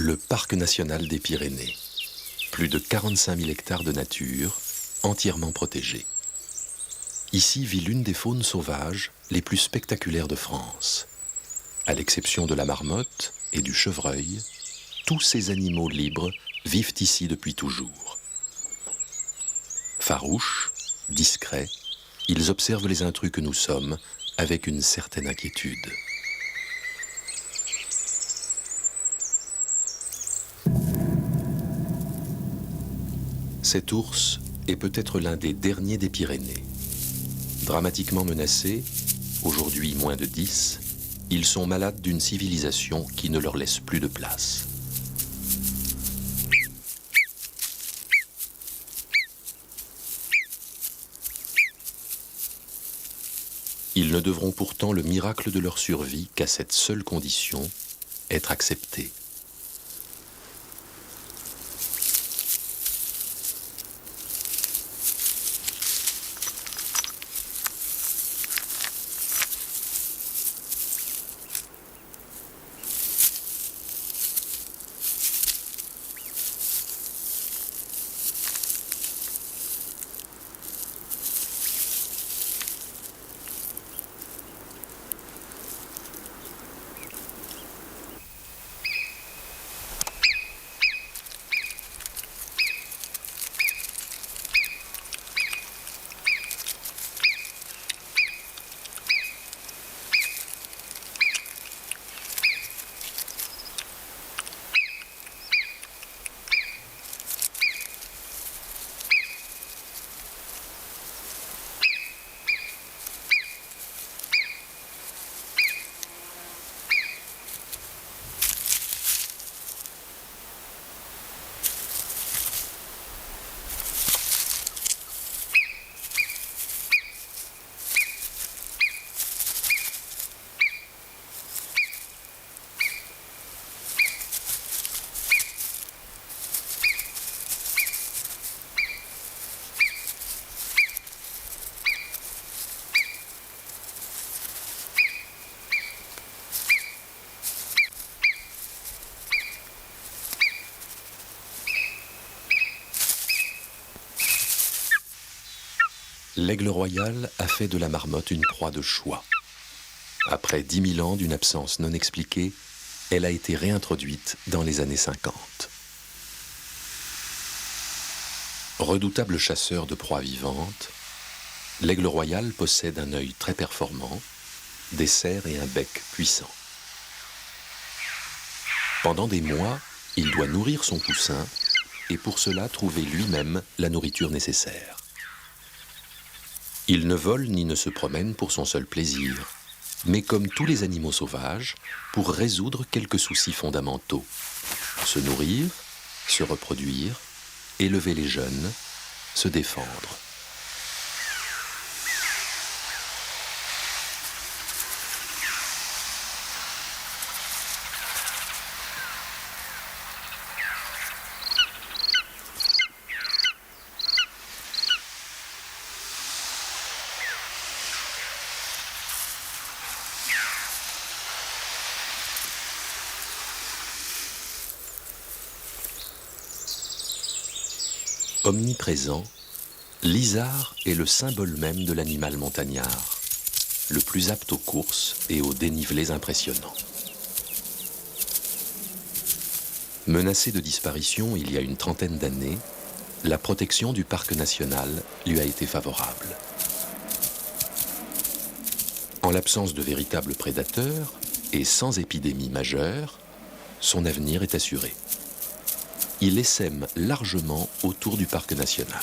Le Parc national des Pyrénées. Plus de 45 000 hectares de nature, entièrement protégés. Ici vit l'une des faunes sauvages les plus spectaculaires de France. À l'exception de la marmotte et du chevreuil, tous ces animaux libres vivent ici depuis toujours. Farouches, discrets, ils observent les intrus que nous sommes avec une certaine inquiétude. Cet ours est peut-être l'un des derniers des Pyrénées. Dramatiquement menacés, aujourd'hui moins de 10, ils sont malades d'une civilisation qui ne leur laisse plus de place. Ils ne devront pourtant le miracle de leur survie qu'à cette seule condition, être acceptés. L'aigle royal a fait de la marmotte une proie de choix. Après 10 000 ans d'une absence non expliquée, elle a été réintroduite dans les années 50. Redoutable chasseur de proies vivantes, l'aigle royal possède un œil très performant, des serres et un bec puissant. Pendant des mois, il doit nourrir son poussin et pour cela trouver lui-même la nourriture nécessaire. Il ne vole ni ne se promène pour son seul plaisir, mais comme tous les animaux sauvages, pour résoudre quelques soucis fondamentaux. Se nourrir, se reproduire, élever les jeunes, se défendre. Omniprésent, l'isard est le symbole même de l'animal montagnard, le plus apte aux courses et aux dénivelés impressionnants. Menacé de disparition il y a une trentaine d'années, la protection du parc national lui a été favorable. En l'absence de véritables prédateurs et sans épidémie majeure, son avenir est assuré. Il essaime largement autour du parc national.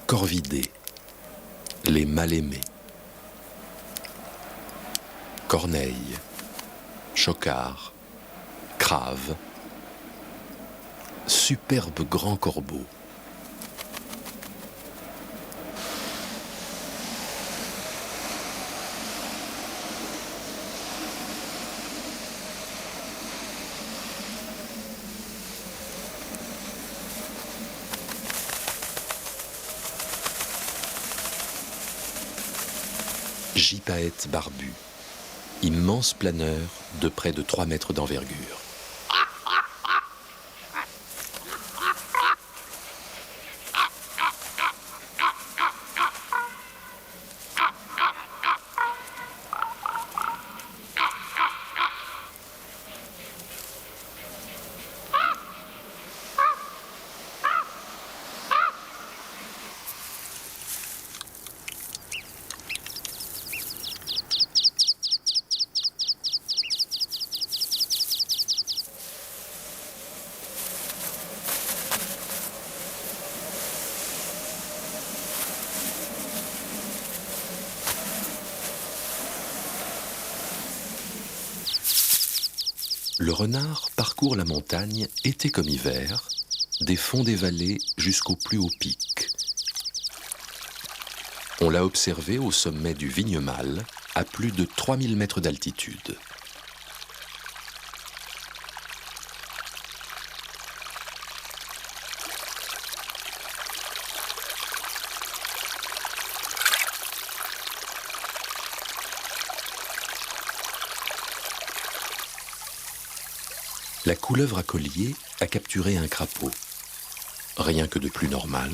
Corvidés, les mal-aimés. corneille, chocard, crave, superbe grand corbeau. Gypaète barbu, immense planeur de près de 3 mètres d'envergure. Le renard parcourt la montagne été comme hiver, des fonds des vallées jusqu'au plus haut pic. On l'a observé au sommet du Vignemale, à plus de 3000 mètres d'altitude. La couleuvre à collier a capturé un crapaud. Rien que de plus normal,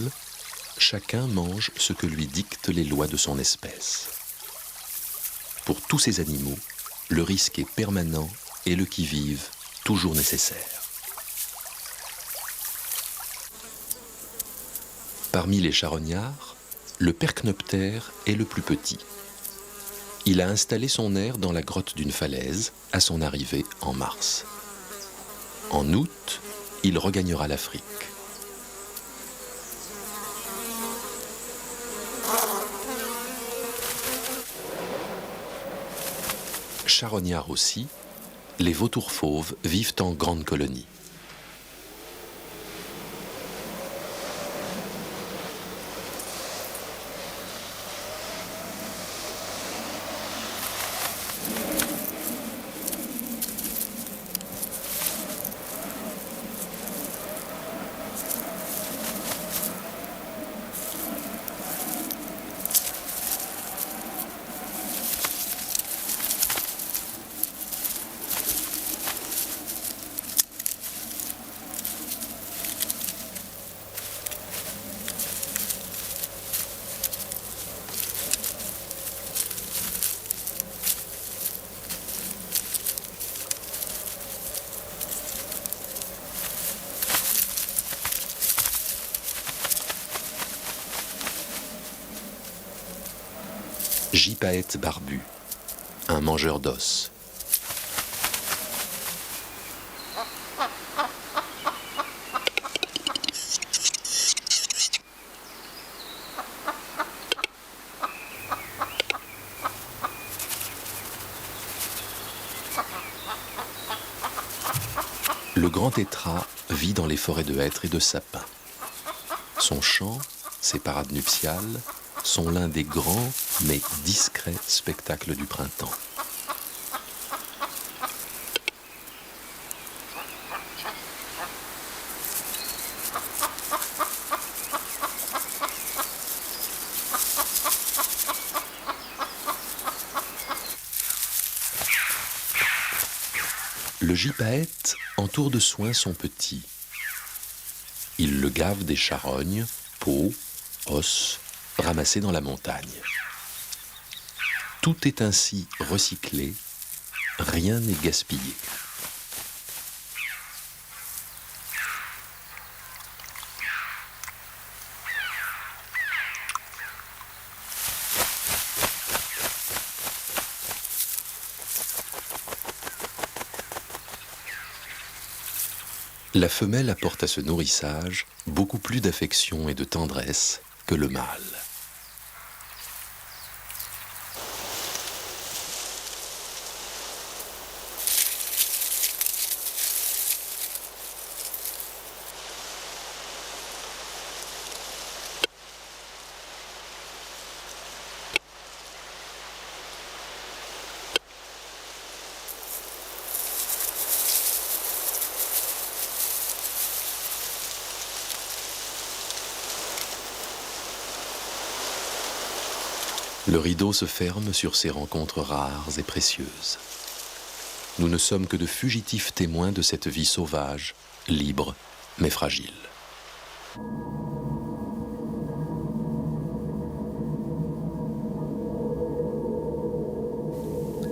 chacun mange ce que lui dictent les lois de son espèce. Pour tous ces animaux, le risque est permanent et le qui-vive toujours nécessaire. Parmi les charognards, le percnoptère est le plus petit. Il a installé son aire dans la grotte d'une falaise à son arrivée en mars. En août, il regagnera l'Afrique. Charognards aussi, les vautours fauves vivent en grande colonie. Gypaète barbu, un mangeur d'os. Le grand tétras vit dans les forêts de hêtres et de sapins. Son chant, ses parades nuptiales, sont l'un des grands mais discrets spectacles du printemps. Le gypaète entoure de soin son petit. Il le gave des charognes, peaux, os, ramassés dans la montagne. Tout est ainsi recyclé, rien n'est gaspillé. La femelle apporte à ce nourrissage beaucoup plus d'affection et de tendresse que le mâle. Le rideau se ferme sur ces rencontres rares et précieuses. Nous ne sommes que de fugitifs témoins de cette vie sauvage, libre, mais fragile.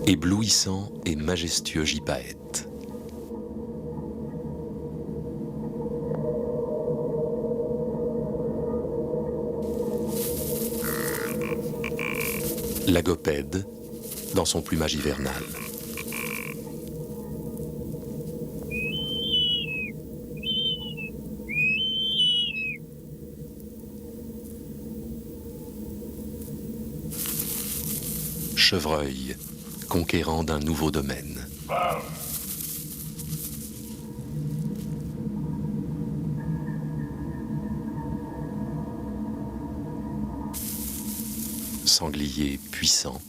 Éblouissant et majestueux gypaète. L'agopède, dans son plumage hivernal. Chevreuil, conquérant d'un nouveau domaine. Sanglier puissant.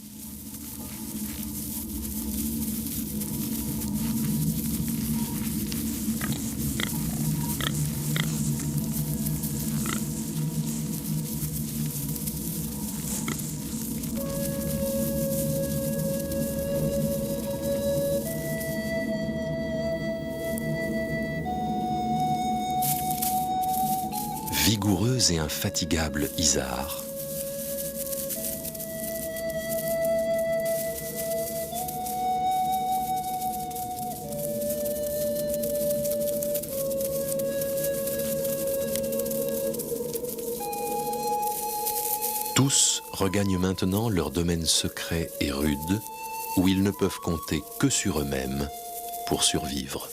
Vigoureux et infatigable isard. Tous regagnent maintenant leur domaine secret et rude, où ils ne peuvent compter que sur eux-mêmes pour survivre.